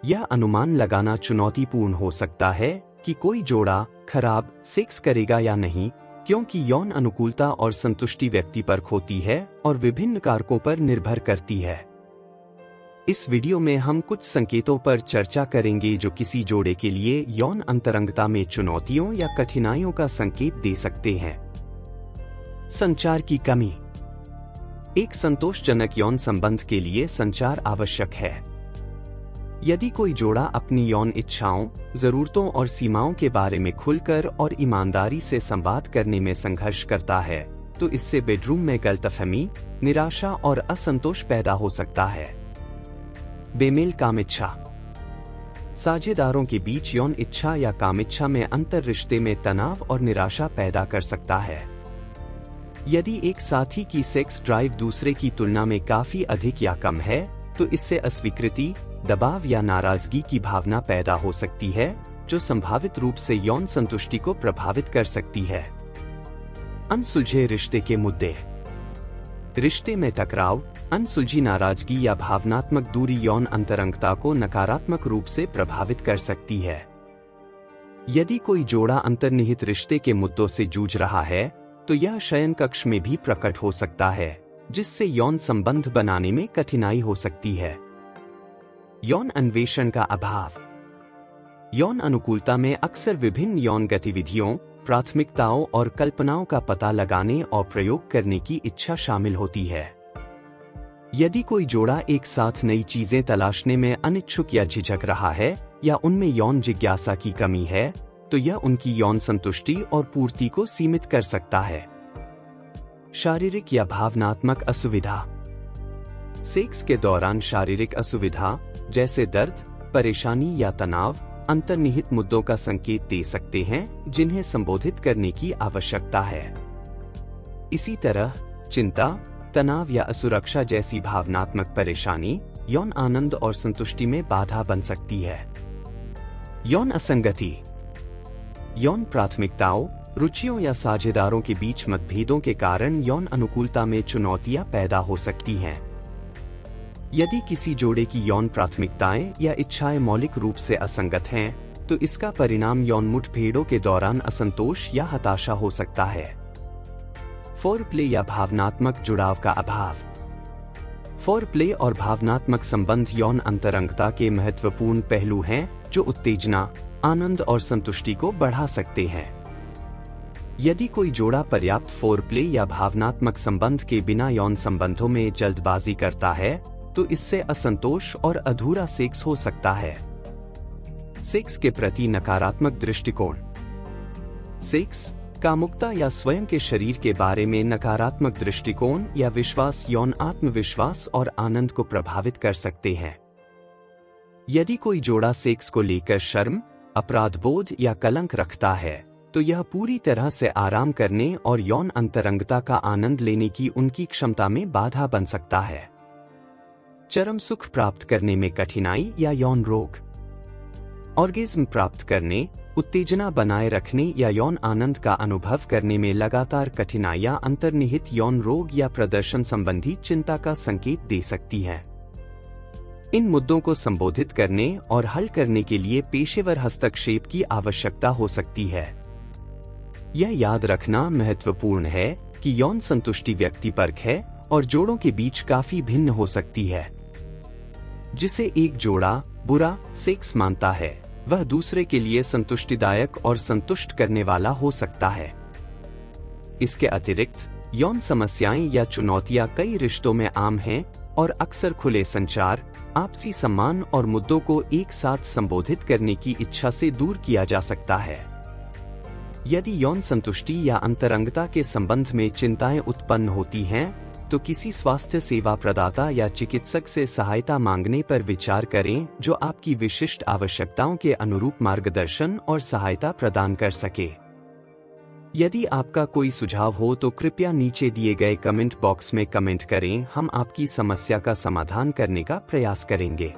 यह अनुमान लगाना चुनौतीपूर्ण हो सकता है कि कोई जोड़ा खराब सेक्स करेगा या नहीं, क्योंकि यौन अनुकूलता और संतुष्टि व्यक्ति पर होती है और विभिन्न कारकों पर निर्भर करती है। इस वीडियो में हम कुछ संकेतों पर चर्चा करेंगे जो किसी जोड़े के लिए यौन अंतरंगता में चुनौतियों या कठिनाइयों का संकेत दे सकते हैं। संचार की कमी। एक संतोषजनक यौन संबंध के लिए संचार आवश्यक है। यदि कोई जोड़ा अपनी यौन इच्छाओं, जरूरतों और सीमाओं के बारे में खुलकर और ईमानदारी से संवाद करने में संघर्ष करता है, तो इससे बेडरूम में गलतफहमी, निराशा और असंतोष पैदा हो सकता है। बेमेल कामिच्छा। साझेदारों के बीच यौन इच्छा या कामिच्छा में अंतर रिश्ते में तनाव और निराशा पैदा कर सकता है। यदि एक साथी की सेक्स ड्राइव दूसरे की तुलना में काफी अधिक या कम है, तो इससे अस्वीकृति, दबाव या नाराजगी की भावना पैदा हो सकती है, जो संभावित रूप से यौन संतुष्टि को प्रभावित कर सकती है। अनसुलझे रिश्ते के मुद्दे। रिश्ते में टकराव, अनसुलझी नाराजगी या भावनात्मक दूरी यौन अंतरंगता को नकारात्मक रूप से प्रभावित कर सकती है। यदि कोई जोड़ा अंतर्निहित रिश्ते के मुद्दों से जूझ रहा है, तो यह शयन कक्ष में भी प्रकट हो सकता है, जिससे यौन संबंध बनाने में कठिनाई हो सकती है। यौन अन्वेषण का अभाव। यौन अनुकूलता में अक्सर विभिन्न यौन गतिविधियों, प्राथमिकताओं और कल्पनाओं का पता लगाने और प्रयोग करने की इच्छा शामिल होती है। यदि कोई जोड़ा एक साथ नई चीजें तलाशने में अनिच्छुक या झिझक रहा है, या उनमें यौन जिज्ञासा की कमी है, तो यह उनकी यौन संतुष्टि और पूर्ति को सीमित कर सकता है। शारीरिक या भावनात्मक असुविधा। सेक्स के दौरान शारीरिक असुविधा, जैसे दर्द, परेशानी या तनाव, अंतर्निहित मुद्दों का संकेत दे सकते हैं जिन्हें संबोधित करने की आवश्यकता है। इसी तरह चिंता, तनाव या असुरक्षा जैसी भावनात्मक परेशानी यौन आनंद और संतुष्टि में बाधा बन सकती है। यौन असंगति। यौन प्राथमिकताओं, रुचियों या साझेदारों के बीच मतभेदों के कारण यौन अनुकूलता में चुनौतियां पैदा हो सकती हैं। यदि किसी जोड़े की यौन प्राथमिकताएं या इच्छाएं मौलिक रूप से असंगत हैं, तो इसका परिणाम यौन मुठभेड़ों के दौरान असंतोष या हताशा हो सकता है। फोरप्ले या भावनात्मक जुड़ाव का अभाव। फोरप्ले और भावनात्मक संबंध यौन अंतरंगता के महत्वपूर्ण पहलू हैं, जो उत्तेजना, आनंद और संतुष्टि को बढ़ा सकते हैं। यदि कोई जोड़ा पर्याप्त फोरप्ले या भावनात्मक संबंध के बिना यौन संबंधों में जल्दबाजी करता है, तो इससे असंतोष और अधूरा सेक्स हो सकता है। सेक्स के प्रति नकारात्मक दृष्टिकोण। सेक्स, कामुकता या स्वयं के शरीर के बारे में नकारात्मक दृष्टिकोण या विश्वास यौन आत्मविश्वास और आनंद को प्रभावित कर सकते हैं। यदि कोई जोड़ा सेक्स को लेकर शर्म, अपराधबोध या कलंक रखता है, तो यह पूरी तरह से आराम करने और यौन अंतरंगता का आनंद लेने की उनकी क्षमता में बाधा बन सकता है। चरम सुख प्राप्त करने में कठिनाई या यौन रोग। ऑर्गेज्म प्राप्त करने, उत्तेजना बनाए रखने या यौन आनंद का अनुभव करने में लगातार कठिनाइयां अंतर्निहित यौन रोग या प्रदर्शन संबंधी चिंता का संकेत दे सकती हैं। इन मुद्दों को संबोधित करने और हल करने के लिए पेशेवर हस्तक्षेप की आवश्यकता हो सकती है। यह याद रखना महत्वपूर्ण है कि यौन संतुष्टि व्यक्तिपरक है और जोड़ों के बीच काफी भिन्न हो सकती है। जिसे एक जोड़ा बुरा सेक्स मानता है, वह दूसरे के लिए संतुष्टिदायक और संतुष्ट करने वाला हो सकता है। इसके अतिरिक्त यौन समस्याएं या चुनौतियां कई रिश्तों में आम हैं और अक्सर खुले संचार, आपसी सम्मान और मुद्दों को एक साथ संबोधित करने की इच्छा से दूर किया जा सकता है। यदि यौन संतुष्टि या अंतरंगता के संबंध में चिंताएं उत्पन्न होती हैं, तो किसी स्वास्थ्य सेवा प्रदाता या चिकित्सक से सहायता मांगने पर विचार करें, जो आपकी विशिष्ट आवश्यकताओं के अनुरूप मार्गदर्शन और सहायता प्रदान कर सके। यदि आपका कोई सुझाव हो तो कृपया नीचे दिए गए कमेंट बॉक्स में कमेंट करें, हम आपकी समस्या का समाधान करने का प्रयास करेंगे।